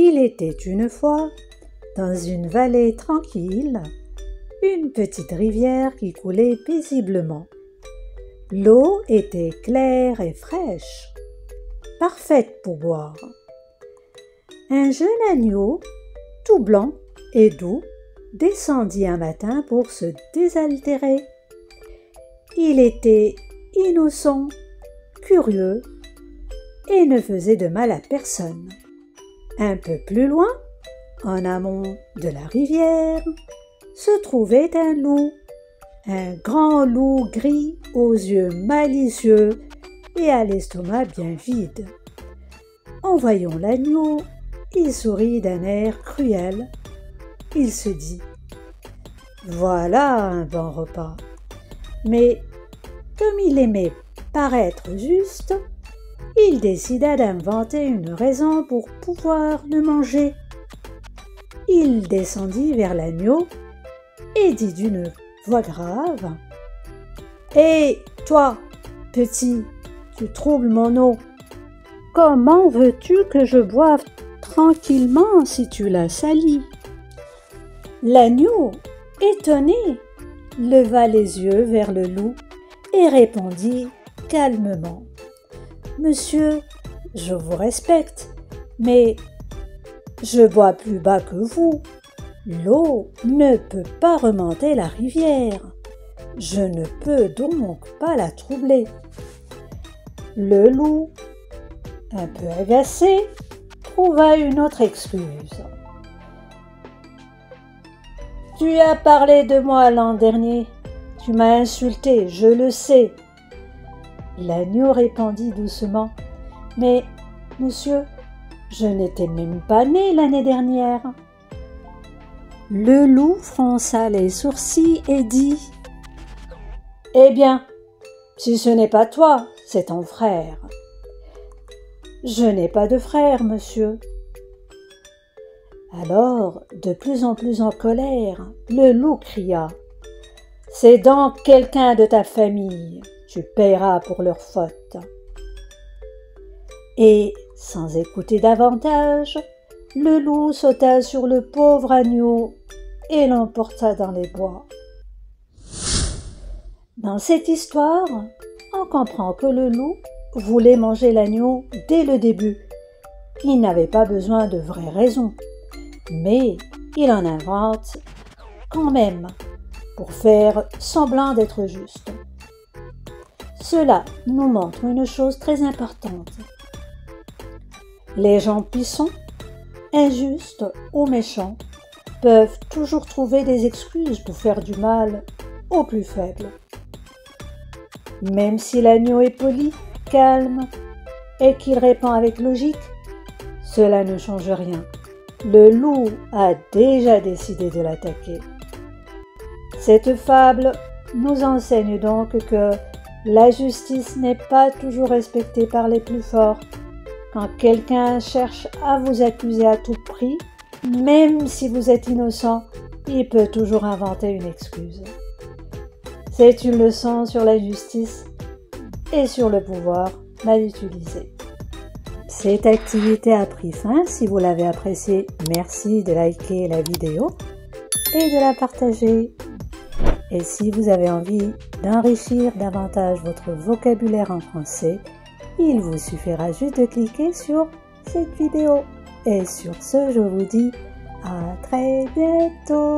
Il était une fois, dans une vallée tranquille, une petite rivière qui coulait paisiblement. L'eau était claire et fraîche, parfaite pour boire. Un jeune agneau, tout blanc et doux, descendit un matin pour se désaltérer. Il était innocent, curieux et ne faisait de mal à personne. Un peu plus loin, en amont de la rivière, se trouvait un loup, un grand loup gris aux yeux malicieux et à l'estomac bien vide. En voyant l'agneau, il sourit d'un air cruel. Il se dit « Voilà un bon repas !» Mais comme il aimait paraître juste, il décida d'inventer une raison pour pouvoir le manger. Il descendit vers l'agneau et dit d'une voix grave « Hé, toi, petit, tu troubles mon eau. Comment veux-tu que je boive tranquillement si tu la salis ?» L'agneau, étonné, leva les yeux vers le loup et répondit calmement « Monsieur, je vous respecte, mais je bois plus bas que vous. L'eau ne peut pas remonter la rivière. Je ne peux donc pas la troubler. » Le loup, un peu agacé, trouva une autre excuse. « Tu as parlé de moi l'an dernier. Tu m'as insulté, je le sais. » L'agneau répondit doucement. « Mais, monsieur, je n'étais même pas né l'année dernière. » Le loup fronça les sourcils et dit « Eh bien, si ce n'est pas toi, c'est ton frère. »« Je n'ai pas de frère, monsieur. » Alors, de plus en plus en colère, le loup cria « C'est donc quelqu'un de ta famille, tu paieras pour leur faute. » Et, sans écouter davantage, le loup sauta sur le pauvre agneau et l'emporta dans les bois. Dans cette histoire, on comprend que le loup voulait manger l'agneau dès le début. Il n'avait pas besoin de vraies raisons, mais il en invente quand même pour faire semblant d'être juste. Cela nous montre une chose très importante. Les gens puissants, injustes ou méchants peuvent toujours trouver des excuses pour faire du mal aux plus faibles. Même si l'agneau est poli, calme et qu'il répond avec logique, cela ne change rien. Le loup a déjà décidé de l'attaquer. Cette fable nous enseigne donc que la justice n'est pas toujours respectée par les plus forts. Quand quelqu'un cherche à vous accuser à tout prix, même si vous êtes innocent, il peut toujours inventer une excuse. C'est une leçon sur la justice et sur le pouvoir mal utilisé. Cette activité a pris fin. Si vous l'avez appréciée, merci de liker la vidéo et de la partager. Et si vous avez envie d'enrichir davantage votre vocabulaire en français, il vous suffira juste de cliquer sur cette vidéo. Et sur ce, je vous dis à très bientôt.